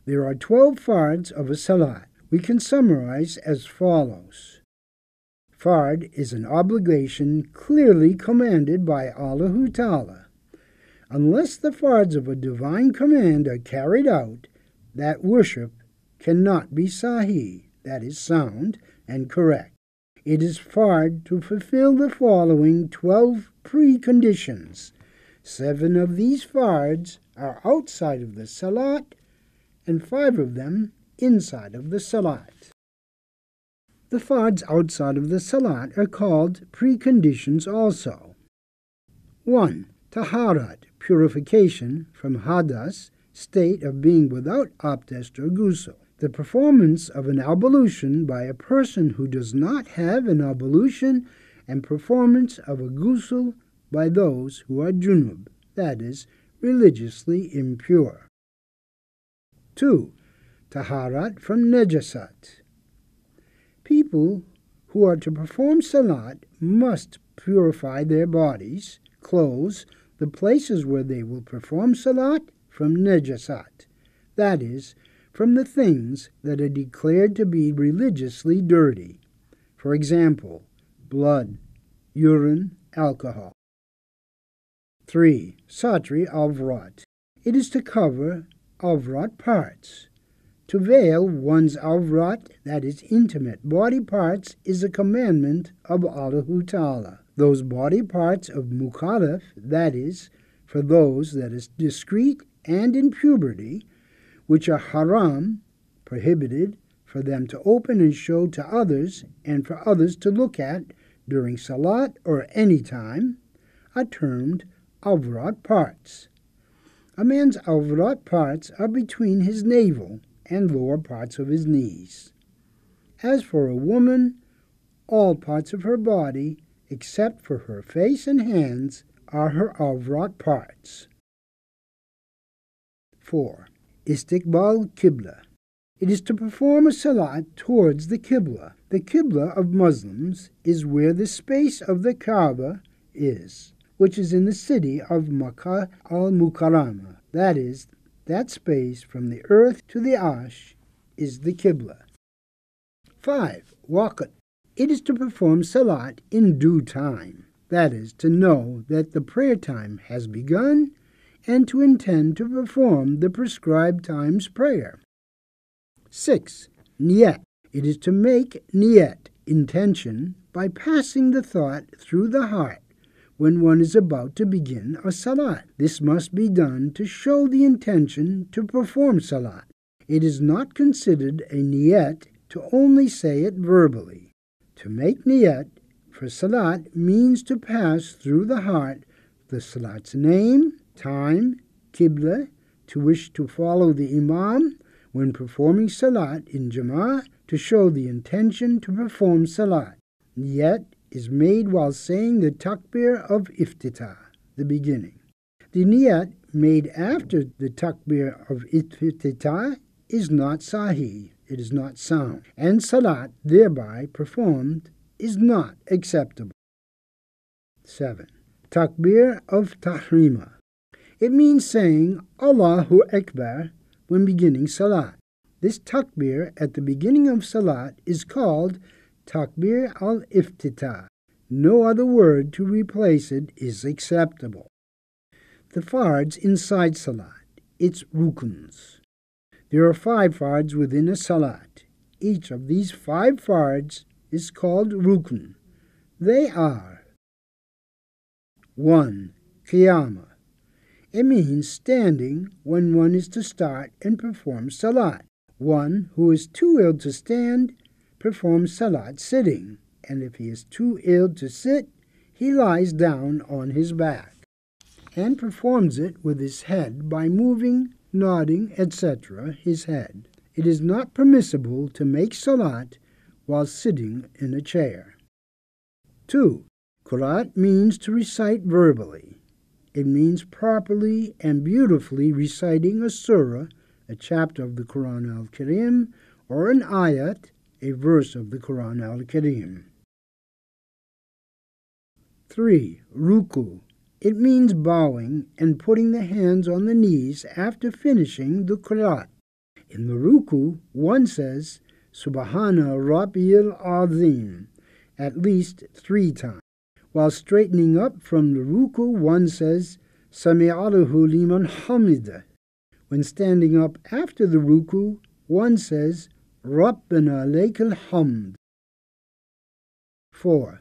There are 12 fards of a salat. We can summarize as follows. Fard is an obligation clearly commanded by Allah Ta'ala. Unless the fards of a divine command are carried out, that worship cannot be sahih, that is sound and correct. It is fard to fulfill the following 12 preconditions. 7 of these fards are outside of the salat, and 5 of them inside of the salat. The fards outside of the salat are called preconditions also. 1. Taharat, purification from hadas, state of being without abdest or ghusl. The performance of an ablution by a person who does not have an ablution, and performance of a ghusl by those who are junub, that is, religiously impure. 2. Taharat from najasat. People who are to perform salat must purify their bodies, clothes, the places where they will perform salat from najasat, that is, from the things that are declared to be religiously dirty. For example, blood, urine, alcohol. 3. Satri avrat. It is to cover avrat parts. To veil one's avrat, that is intimate body parts, is a commandment of Allah Ta'ala. Those body parts of mukallaf, that is, for those that is discreet and in puberty, which are haram, prohibited, for them to open and show to others and for others to look at during salat or any time, are termed avrat parts. A man's avrat parts are between his navel and lower parts of his knees. As for a woman, all parts of her body, except for her face and hands, are her avrat parts. 4. Istiqbal Qibla. It is to perform a salat towards the Qibla. The Qibla of Muslims is where the space of the Kaaba is, which is in the city of Makkah al-Mukarramah. That is, that space from the earth to the Arsh is the Qibla. 5. Waqt. It is to perform salat in due time. That is, to know that the prayer time has begun and to intend to perform the prescribed time's prayer. 6. Niyat. It is to make niyat, intention, by passing the thought through the heart when one is about to begin a salat. This must be done to show the intention to perform salat. It is not considered a niyat to only say it verbally. To make niyat for salat means to pass through the heart the salat's name, time, qibla, to wish to follow the imam when performing salat in jama'ah, to show the intention to perform salat. Niyat is made while saying the takbir of iftitah, the beginning. The niyat made after the takbir of iftitah is not sahih, it is not sound, and salat thereby performed is not acceptable. 7. Takbir of tahrima. It means saying Allahu Akbar when beginning salat. This takbir at the beginning of salat is called takbir al-iftitah. No other word to replace it is acceptable. The fards inside salat, its rukuns. There are 5 fards within a salat. Each of these 5 fards is called rukun. They are: 1. Qiyamah. It means standing when one is to start and perform salat. One who is too ill to stand performs salat sitting, and if he is too ill to sit, he lies down on his back and performs it with his head by moving, nodding, etc. his head. It is not permissible to make salat while sitting in a chair. 2. Qiraat means to recite verbally. It means properly and beautifully reciting a surah, a chapter of the Quran al-Karim, or an ayat, a verse of the Quran al-Karim. 3. Ruku. It means bowing and putting the hands on the knees after finishing the qiraat. In the ruku, one says, Subhana Rabbiyal Azim, at least 3 times. While straightening up from the ruku, one says, Sami'alahu liman hamida. When standing up after the ruku, one says, Rabbana lakal hamd. 4.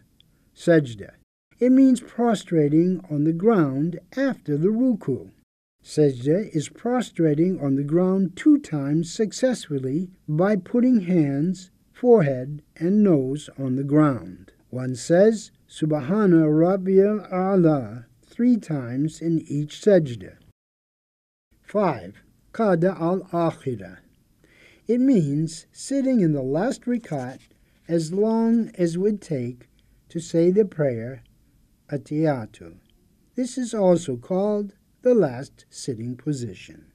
Sajda. It means prostrating on the ground after the ruku. Sajda is prostrating on the ground 2 times successfully by putting hands, forehead, and nose on the ground. One says, Subhana Rabbiyal A'la 3 times in each sajda. 5. Qada al-akhirah. It means sitting in the last rakat as long as it would take to say the prayer Atiyatu. This is also called the last sitting position.